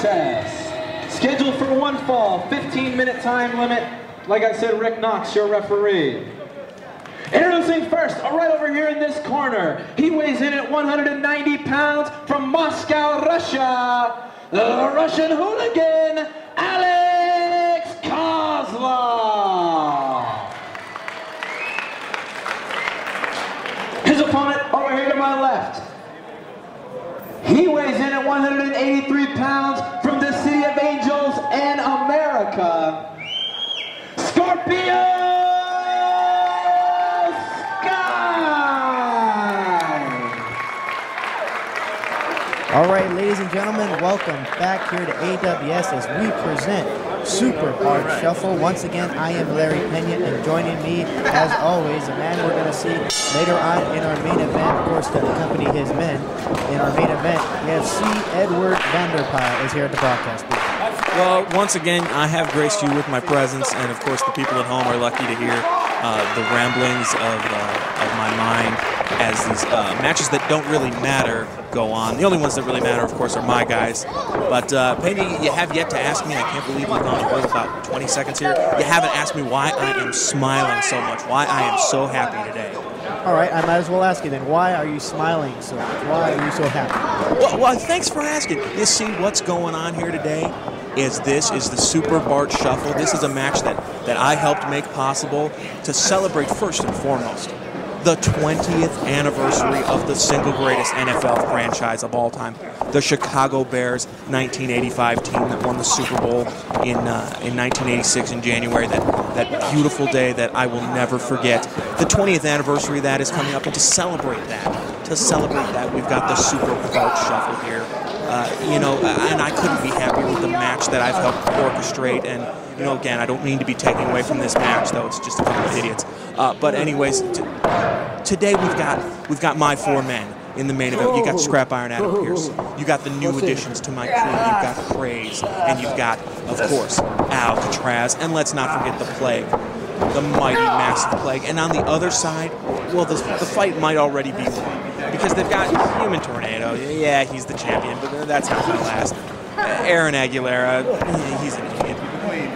contest. Scheduled for one fall, 15-minute time limit. Like I said, Rick Knox, your referee. Introducing first, right over here in this corner. He weighs in at 190 pounds from Moscow, Russia. The Russian hooligan, Alex Koslov. His opponent over here to my left. He weighs in at 183 pounds from the City of Angels and America. Scorpio! All right, ladies and gentlemen, welcome back here to AWS as we present Super Hard Shuffle. Once again, I am Larry Pena, and joining me, as always, a man we're going to see later on in our main event, of course, to accompany his men. In our main event, we have C. Edward Vanderpyle is here at the broadcast booth. Well, once again, I have graced you with my presence, and of course, the people at home are lucky to hear the ramblings of my mind as these matches that don't really matter go on. The only ones that really matter, of course, are my guys. But, Pena, you have yet to ask me, I can't believe we've gone over about 20 seconds here, you haven't asked me why I am smiling so much, why I am so happy today. All right, I might as well ask you then, why are you smiling so much? Why are you so happy? Well, thanks for asking. You see, what's going on here today is this is the Super Bart Shuffle. This is a match that I helped make possible to celebrate first and foremost the 20th anniversary of the single greatest NFL franchise of all time, the Chicago Bears 1985 team that won the Super Bowl in 1986 in January, that beautiful day that I will never forget. The 20th anniversary of that is coming up, and to celebrate that, we've got the Super Bart Shuffle here. And I couldn't be happier with the match that I've helped orchestrate. And, again, I don't mean to be taking away from this match, though. It's just a couple of idiots. But anyways, today we've got my four men in the main event. You got Scrap Iron Adam Pearce. You got the new additions to my crew. You've got Craze. And you've got, of course, Alcatraz. And let's not forget the Plague. The mighty, massive Plague. And on the other side, well, the fight might already be won. Because they've got Human Tornado. Yeah, he's the champion, but that's not going to last. Aaron Aguilera, he's an idiot.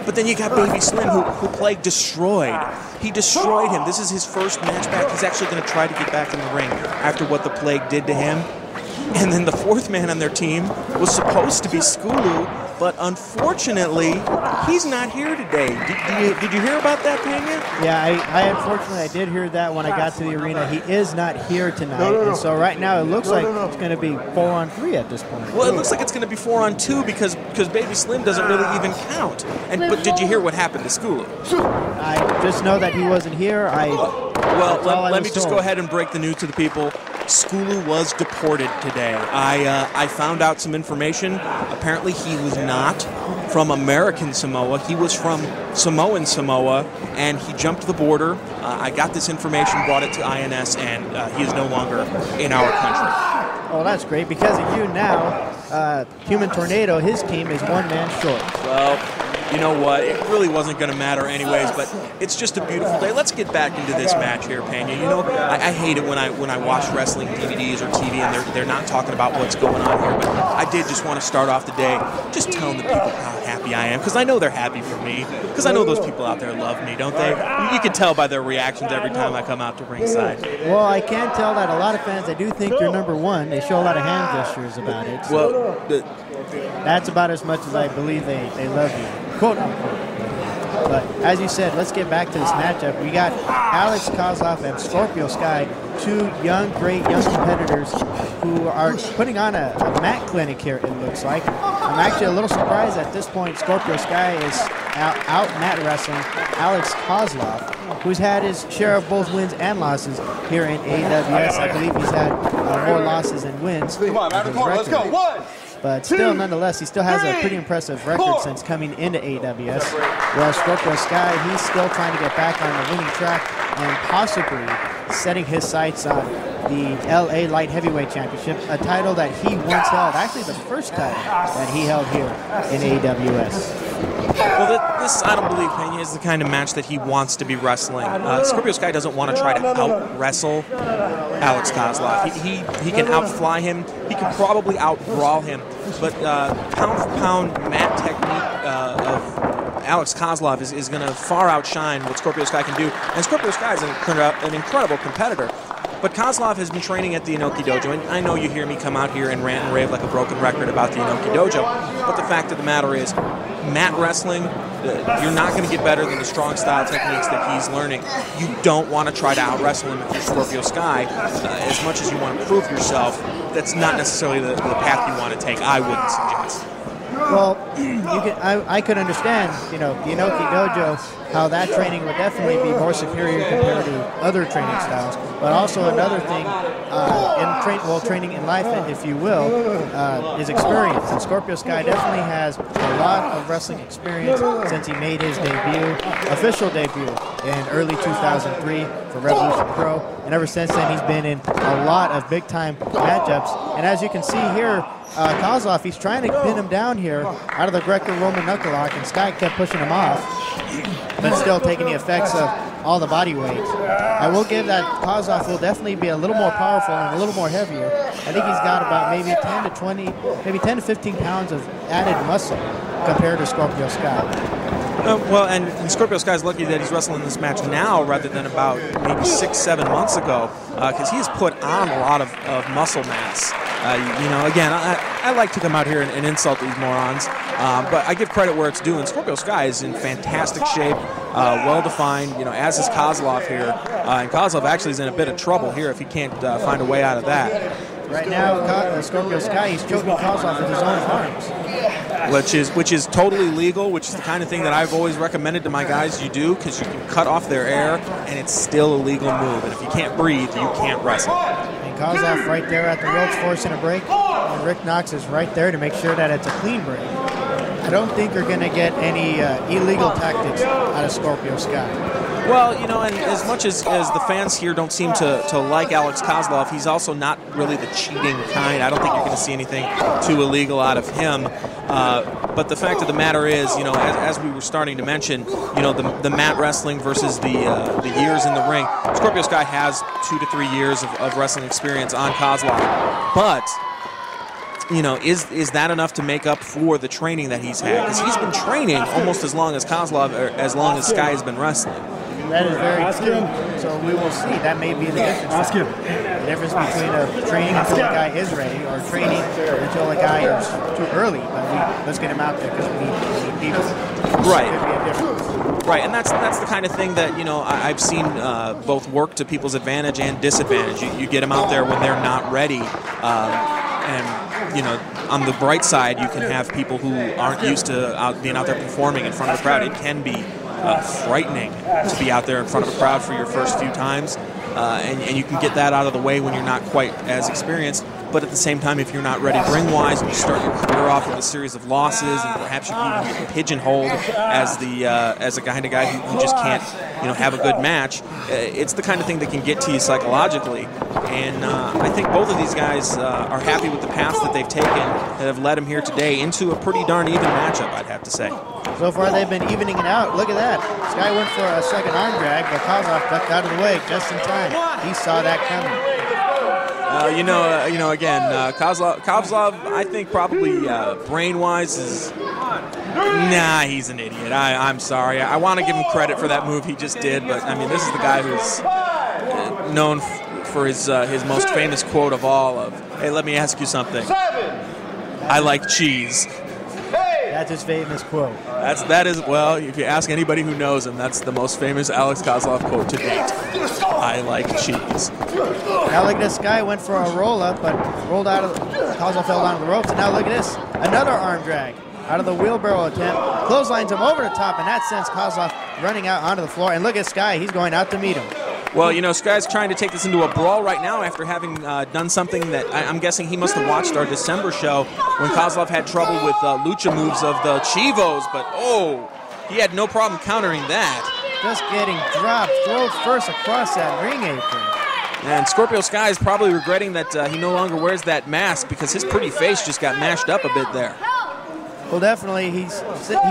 But then you got Baby Slim, who Plague destroyed. He destroyed him. This is his first match back. He's actually going to try to get back in the ring after what the Plague did to him. And then the fourth man on their team was supposed to be Skulu, but unfortunately, he's not here today. Did you hear about that, Pena? Yeah, I unfortunately did hear that when I got to the arena. He is not here tonight, and so right now it looks like it's going to be 4-on-3 at this point. Well, it looks like it's going to be 4-on-2 because Baby Slim doesn't really even count. But did you hear what happened to Skulu? I just know that he wasn't here. Let me just go ahead and break the news to the people. Skulu was deported today. I found out some information. Apparently he was not from American Samoa. He was from Samoan Samoa, and he jumped the border. I got this information, brought it to INS, and he is no longer in our country. Oh, that's great. Because of you now, Human Tornado, his team is one man short. Well, you know what? It really wasn't going to matter anyways, but it's just a beautiful day. Let's get back into this match here, Pena. I hate it when I watch wrestling DVDs or TV and they're not talking about what's going on here, but I did just want to start off the day just telling the people how happy I am, because I know they're happy for me, because I know those people out there love me, don't they? You can tell by their reactions every time I come out to ringside. Well, I can tell that a lot of fans, I do think you're number one. They show a lot of hand gestures about it. So that's about as much as I believe they love you. Quote unquote. But as you said, let's get back to this matchup. We got Alex Koslov and Scorpio Sky, two great young competitors who are putting on a mat clinic here, it looks like. I'm actually a little surprised at this point Scorpio Sky is out mat wrestling Alex Koslov, who's had his share of both wins and losses here in AWS. I believe he's had more losses than wins. Come on, out of the corner, let's go. One! But still, nonetheless, he still has a pretty impressive record since coming into AWS. Whereas Scorpio Sky, he's still trying to get back on the winning track and possibly setting his sights on the LA Light Heavyweight Championship, a title that he once held, actually the first title that he held here in AWS. Well, this, I don't believe, is the kind of match that he wants to be wrestling. Scorpio Sky doesn't want to try to out-wrestle Alex Koslov. He can outfly him. He can probably out-brawl him. But pound-for-pound mat technique of Alex Koslov is going to far outshine what Scorpio Sky can do. And Scorpio Sky is an incredible competitor. But Koslov has been training at the Inoki Dojo, and I know you hear me come out here and rant and rave like a broken record about the Inoki Dojo, but the fact of the matter is, mat wrestling, you're not going to get better than the strong style techniques that he's learning. You don't want to try to out-wrestle him if you're Scorpio Sky. As much as you want to prove yourself, that's not necessarily the path you want to take, I wouldn't suggest. Well, I could understand, the Inoki Dojo, how that training would definitely be more superior compared to other training styles. But also another thing, training in life, if you will, is experience. And Scorpio Sky definitely has a lot of wrestling experience since he made his official debut in early 2003 for Revolution Pro. And ever since then, he's been in a lot of big-time matchups. And as you can see here, Koslov, he's trying to pin him down here out of the Greco-Roman knuckle lock, and Sky kept pushing him off, but still taking the effects of all the body weight. I will give that Koslov will definitely be a little more powerful and a little more heavier. I think he's got about maybe 10 to 20, maybe 10 to 15 pounds of added muscle compared to Scorpio Sky. Well, and Scorpio Sky's lucky that he's wrestling this match now rather than about maybe 6-7 months ago, because he's put on a lot of muscle mass. Again, I like to come out here and insult these morons, but I give credit where it's due, and Scorpio Sky is in fantastic shape, well-defined, as is Koslov here, and Koslov actually is in a bit of trouble here if he can't find a way out of that. Right now, Scorpio Sky, he's choking Koslov with his own arms. Which is totally legal, which is the kind of thing that I've always recommended to my guys you do, because you can cut off their air, and it's still a legal move. And if you can't breathe, you can't wrestle. And Koslov right there at the ropes forcing a break, and Rick Knox is right there to make sure that it's a clean break. I don't think you're going to get any illegal tactics out of Scorpio Sky. Well, and as much as the fans here don't seem to like Alex Koslov, he's also not really the cheating kind. I don't think you're going to see anything too illegal out of him. But the fact of the matter is, as we were starting to mention, the mat wrestling versus the years in the ring. Scorpio Sky has 2 to 3 years of wrestling experience on Koslov. But is that enough to make up for the training that he's had? Because he's been training almost as long as Koslov, or as long as Sky has been wrestling. That is very true. So we will see. That may be the difference. The difference between training until the guy is ready, or training until the guy is too early. But let's get him out there because we need people. Right. There could be a difference. Right, and that's the kind of thing that I've seen both work to people's advantage and disadvantage. You get them out there when they're not ready, and on the bright side, you can have people who aren't used to being out there performing in front of a crowd. It can be frightening to be out there in front of a crowd for your first few times, and you can get that out of the way when you're not quite as experienced. But at the same time, if you're not ready ring-wise, and you start your career off with a series of losses, and perhaps you can even get pigeonholed as a kind of guy who just can't have a good match, it's the kind of thing that can get to you psychologically. And I think both of these guys are happy with the paths that they've taken that have led them here today into a pretty darn even matchup, I'd have to say. So far, they've been evening it out. Look at that. Sky went for a second arm drag, but Koslov ducked out of the way just in time. He saw that coming. Again, Koslov, I think probably brain-wise is... Nah, he's an idiot. I'm sorry. I want to give him credit for that move he just did, but, this is the guy who's known for his most famous quote of all of, "Hey, let me ask you something. I like cheese." That's his famous quote. That is, well, if you ask anybody who knows him, that's the most famous Alex Koslov quote to date. I like cheese. Now look at this guy went for a roll-up, but rolled out of Koslov fell down to the ropes, and now look at this. Another arm drag out of the wheelbarrow attempt. Clotheslines him over the top, and that sends Koslov running out onto the floor. And look at Sky. He's going out to meet him. Well, Sky's trying to take this into a brawl right now after having done something that I'm guessing he must have watched our December show when Koslov had trouble with lucha moves of the Chivos, but he had no problem countering that. Just getting dropped, throw first across that ring apron. And Scorpio Sky is probably regretting that he no longer wears that mask because his pretty face just got mashed up a bit there. Well, definitely, he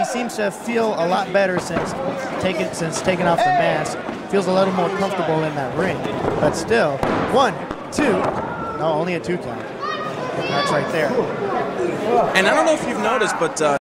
seems to feel a lot better since taking off the mask. Feels a little more comfortable in that ring. But still, 1, 2. No, only a 2 count. That's right there. And I don't know if you've noticed, but